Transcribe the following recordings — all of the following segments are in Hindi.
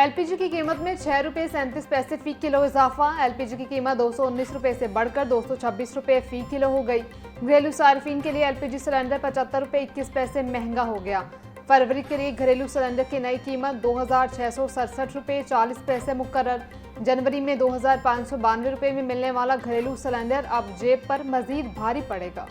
एलपीजी की कीमत में 6 रुपये 37 पैसे फी किलो इजाफा। एलपीजी की कीमत 219 रुपये से बढ़कर 226 रुपये फी किलो हो गई। घरेलू सार्फिन के लिए एलपीजी सिलेंडर 75 रुपये 21 पैसे महंगा हो गया। फरवरी के लिए घरेलू सिलेंडर की नई कीमत 2,667 रुपये 40 पैसे मुकर्रर। जनवरी में 2,592 रुपये में मिलने वाला घरेलू सिलेंडर अब जेब पर मजीद भारी पड़ेगा।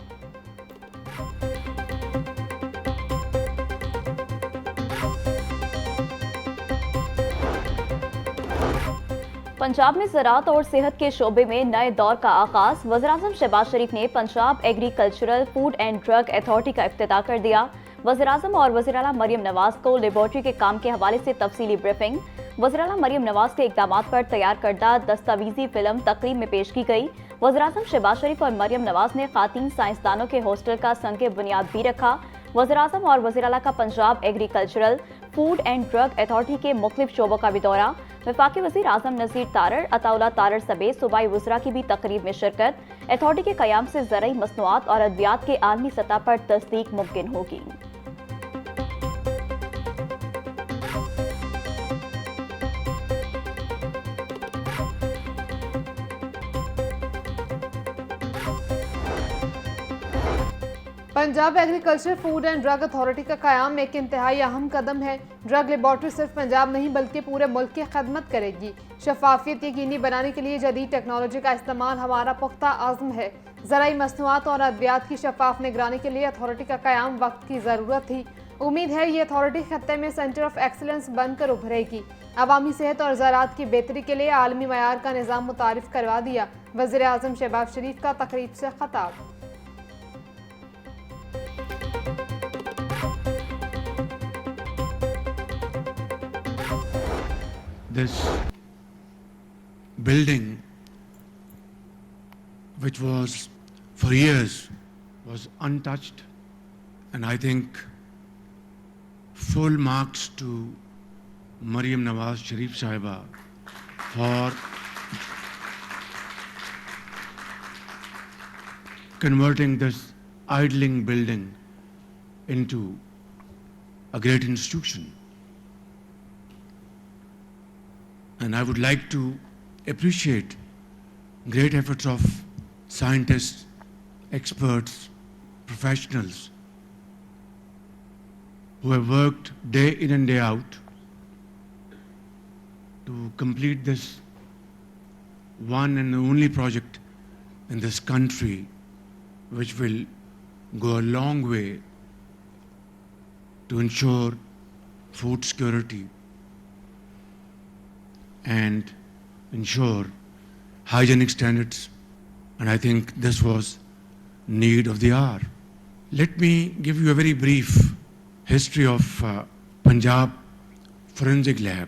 पंजाब में ज़राअत और सेहत के शोबे में नए दौर का आगाज। वज़ीर-ए-आज़म शहबाज शरीफ ने Punjab agricultural food and drug authority का इफ्तिताह कर दिया। वज़ीर-ए-आज़म और वज़ीर आला मरियम नवाज को लेबॉर्ट्री के काम के हवाले से तफसीली ब्रीफिंग। वज़ीर आला मरियम नवाज के इक़दाम पर तैयार करदा दस्तावेज़ी फिल्म तकरीब में पेश की गई। वज़ीर-ए-आज़म शहबाज शरीफ और मरियम नवाज ने ख़ातीन साइंसदानों के हॉस्टल का संग बुनियाद भी रखा। वज़ीर-ए-आज़म और वज़ीर आला का Punjab agricultural food and drug authority के मुख्तलिफ शोबों का भी दौरा। वफाकी वज़ीर आज़म नज़ीर तारड़, अताउल्लाह तारड़ समेत सूबाई वज़रा की भी तकरीब में शिरकत। अथॉरिटी के क़याम से ज़रई मसनूआत और अद्वियात के आलमी सतह पर तस्दीक मुमकिन होगी। Punjab agriculture food and drug authority का क़याम एक इंतहाई अहम कदम है। ड्रग लेबॉर्ट्री सिर्फ पंजाब नहीं बल्कि पूरे मुल्क की खदमत करेगी। शफाफियत यकीनी बनाने के लिए जदीद टेक्नोलॉजी का इस्तेमाल हमारा पुख्ता आज़म है। ज़राई मसनूआत और अद्वियात की शफाफ निगरानी के लिए अथॉरिटी का क़याम वक्त की ज़रूरत थी। उम्मीद है ये अथॉरिटी खत्ते में सेंटर ऑफ एक्सीलेंस बनकर उभरेगी। अवामी सेहत और ज़राअत की बेहतरी के लिए आलमी मयार का निज़ाम मुतारिफ करवा दिया। वज़ीर-ए-आज़म शहबाज शरीफ का तकरीब से खिताब। This building, which was for years was untouched, and I think full marks to Maryam Nawaz Sharif Sahiba for converting this idling building into a great institution. And I would like to appreciate great efforts of scientists, experts, professionals who have worked day in and day out to complete this one and only project in this country, which will go a long way to ensure food security and ensure hygienic standards, and I think this was need of the hour. Let me give you a very brief history of Punjab Forensic Lab.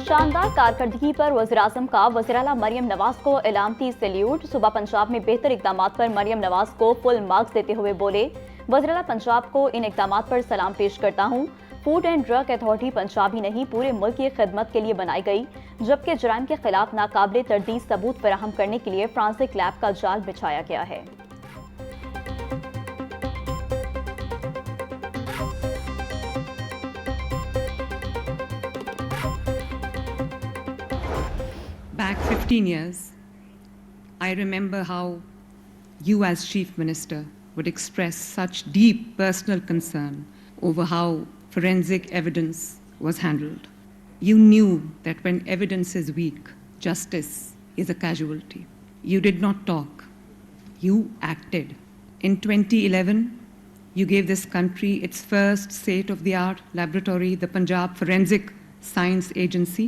शानदार कारकर्दगी पर वज़ीर-ए-आज़म का वज़ीर आला मरियम नवाज को इलामती सैल्यूट। सुबह पंजाब में बेहतर इक़दाम पर मरियम नवाज को फुल मार्क्स देते हुए बोले, वज़ीर आला पंजाब को इन इक़दाम पर सलाम पेश करता हूँ। Food and drug authority Punjab ही नहीं पूरे मुल्क की खिदमत के लिए बनाई गई, जबकि जराइम के खिलाफ नाकाबिले तरदीद सबूत फराहम करने के लिए फ्रांसिक लैब का जाल बिछाया गया है। Back 15 years, I remember how you as Chief Minister would express such deep personal concern over how forensic evidence was handled. You knew that when evidence is weak, justice is a casualty. You did not talk, you acted. In 2011, you gave this country its first state-of-the-art laboratory, the Punjab Forensic Science Agency,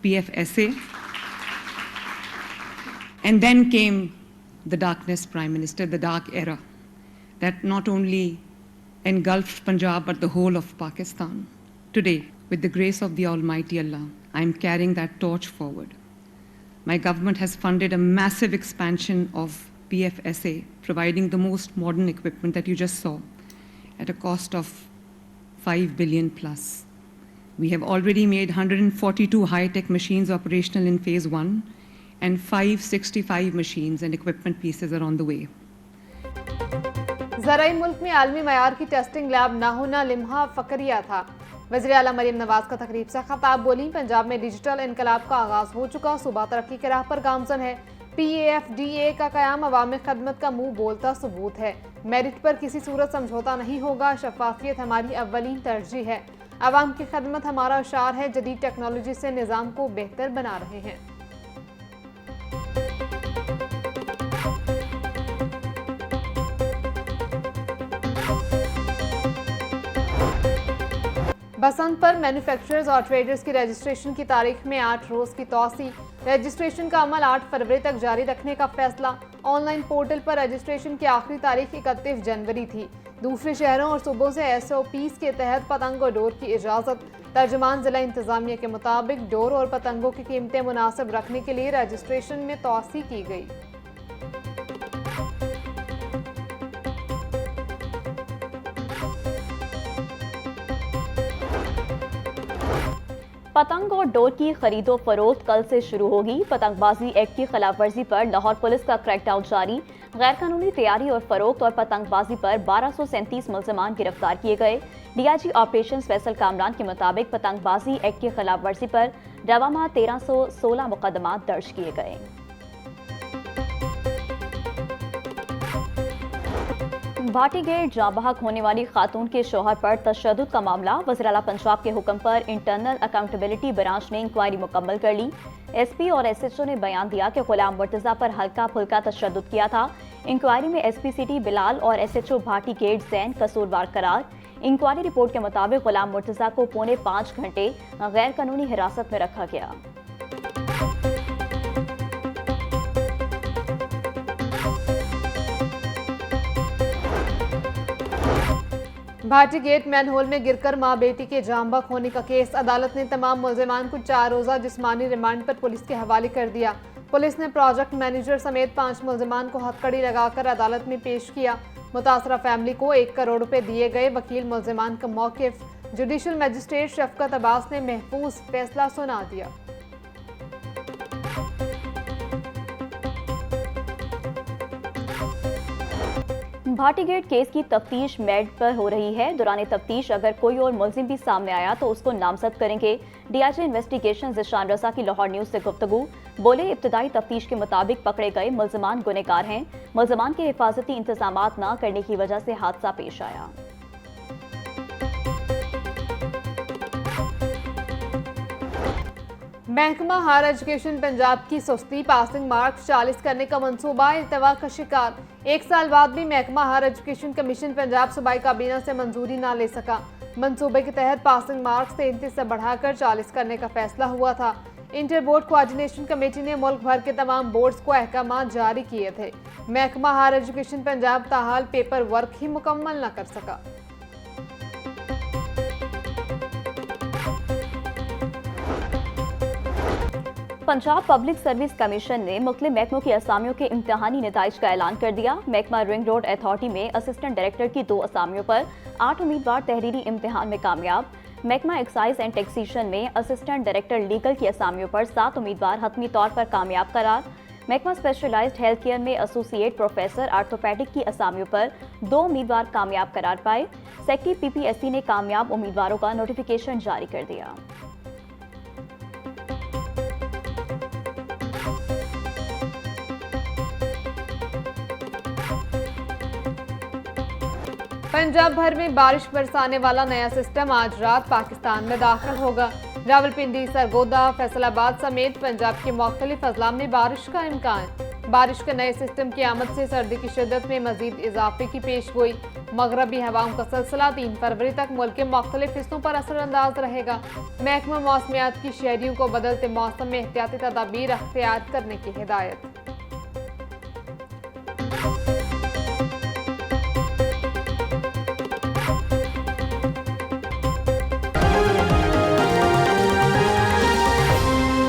PFSA. And then came the darkness, Prime Minister, the dark era, that not only engulfed Punjab but the whole of Pakistan. Today, with the grace of the Almighty Allah, I am carrying that torch forward. My government has funded a massive expansion of PFSA, providing the most modern equipment that you just saw at a cost of 5 billion plus. We have already made 142 high-tech machines operational in phase 1 and 565 machines and equipment pieces are on the way. ज़राई मुल्क में आलमी मयार की टेस्टिंग लैब ना होना लिम्हा फकरिया था। वज़ीर आला मरीम नवाज का तकरीब से खिताब बोली, पंजाब में डिजिटल इनकलाब का आगाज हो चुका, सूबा तरक्की के राह पर गामजन है। PAFDA का क़याम अवामी खदमत का मुंह बोलता सबूत है। मेरिट पर किसी सूरत समझौता नहीं होगा। शफाफियत हमारी अव्वलीन तरजीह है। अवाम की खदमत हमारा अशार है। जदीद टेक्नोलॉजी से निज़ाम को बेहतर बना रहे हैं। बसंत पर मैन्युफैक्चरर्स और ट्रेडर्स की रजिस्ट्रेशन की तारीख में 8 रोज़ की तौसी। रजिस्ट्रेशन का अमल 8 फरवरी तक जारी रखने का फैसला। ऑनलाइन पोर्टल पर रजिस्ट्रेशन की आखिरी तारीख 31 जनवरी थी। दूसरे शहरों और सूबों से SOPs के तहत पतंग और डोर की इजाज़त। तर्जुमान जिला इंतजामिया के मुताबिक डोर और पतंगों की कीमतें मुनासिब रखने के लिए रजिस्ट्रेशन में तौसी की गई। पतंग और डोर की खरीदो फरोख्त कल से शुरू होगी। पतंगबाजी एक्ट की खिलाफ वर्जी पर लाहौर पुलिस का क्रैकडाउन जारी। गैर कानूनी तैयारी और फरोख्त और पतंगबाजी पर 1237 मुल्ज़मान गिरफ्तार किए गए। DIG ऑपरेशन फैसल कामरान के मुताबिक पतंगबाजी एक्ट की खिलाफ वर्जी पर रवामा 1316 मुकदमा दर्ज किए गए। भाटीगेट जाँ बहक होने वाली खातून के शौहर पर तशद्दुद का मामला। वज़ीर आला पंजाब के हुक्म पर इंटरनल अकाउंटेबिलिटी ब्रांच ने इंक्वायरी मुकम्मल कर ली। SP और SHO ने बयान दिया कि गुलाम मुर्तज़ा पर हल्का फुल्का तशद्दुद किया था। इंक्वायरी में SP सिटी बिलाल और SHO भाटीगेट जैन कसूरवार करार। इंक्वायरी रिपोर्ट के मुताबिक गुलाम मुर्तज़ा को 4.5 घंटे गैर कानूनी हिरासत में रखा गया। भाटीगेट मैनहोल में गिरकर मां बेटी के जांबक होने का केस। अदालत ने तमाम मुल्ज़िमान को 4 रोज़ा जिस्मानी रिमांड पर पुलिस के हवाले कर दिया। पुलिस ने प्रोजेक्ट मैनेजर समेत 5 मुल्ज़िमान को हथकड़ी लगाकर अदालत में पेश किया। मुतासरा फैमिली को 1 करोड़ रुपए दिए गए। वकील मुल्ज़िमान का मौक़िफ़। जुडिशल मजिस्ट्रेट शफकत अब्बास ने महफूज फैसला सुना दिया। भाटीगेट केस की तफ्तीश मेड पर हो रही है। दौरान तफ्तीश अगर कोई और मुल्जिम भी सामने आया तो उसको नामजद करेंगे। DIG इन्वेस्टिगेशन ज़िशान रज़ा की लाहौर न्यूज़ से गुफ्तगू। बोले, इब्तदाई तफ्तीश के मुताबिक पकड़े गए मुल्जिमान गुनहगार हैं। मुल्जिमान के हिफाजती इंतजामात न करने की वजह से हादसा पेश आया। महकमा हायर एजुकेशन पंजाब की सुस्ती। पासिंग मार्क्स 40 करने का मंसूबा इल्तवा का शिकार। 1 साल बाद भी महकमा हायर एजुकेशन कमीशन पंजाब सूबाई काबीना से मंजूरी ना ले सका। मंसूबे के तहत पासिंग मार्क्स 33 से बढ़ाकर 40 करने का फैसला हुआ था। इंटर बोर्ड कोऑर्डिनेशन कमेटी ने मुल्क भर के तमाम बोर्ड्स को अहकाम जारी किए थे। महकमा हायर एजुकेशन पंजाब ताहाल पेपर वर्क ही मुकम्मल न कर सका। पंजाब पब्लिक सर्विस कमीशन ने मुख्तलिफ महकमों की असामियों के इम्तहानी नताइज का ऐलान कर दिया। महकमा रिंग रोड अथॉरिटी में असिस्टेंट डायरेक्टर की 2 असामियों पर 8 उम्मीदवार तहरीरी इम्तहान में कामयाब। महकमा एक्साइज एंड टैक्सेशन में असिस्टेंट डायरेक्टर लीगल की असामियों पर 7 उम्मीदवार हतमी तौर पर कामयाब करार। महकमा स्पेशलाइज्ड हेल्थ केयर में एसोसिएट प्रोफेसर आर्थोपैडिक की असामियों पर 2 उम्मीदवार कामयाब करार पाए। सेक्रेटरी PPSC ने कामयाब उम्मीदवारों का नोटिफिकेशन जारी कर दिया। पंजाब भर में बारिश बरसाने वाला नया सिस्टम आज रात पाकिस्तान में दाखिल होगा। रावलपिंडी, सरगोदा, फैसलाबाद समेत पंजाब के मुख्तलिफ अजला में बारिश का इम्कान। बारिश के नए सिस्टम की आमद से सर्दी की शिद्दत में मजीद इजाफे की पेशगोई। मगरबी हवाओं का सिलसिला 3 फरवरी तक मुल्क के मुख्तलिफ हिस्सों पर असरअंदाज रहेगा। महकमा मौसमियात की शहरियों को बदलते मौसम में एहतियाती तदाबीर अख्तियार करने की हिदायत।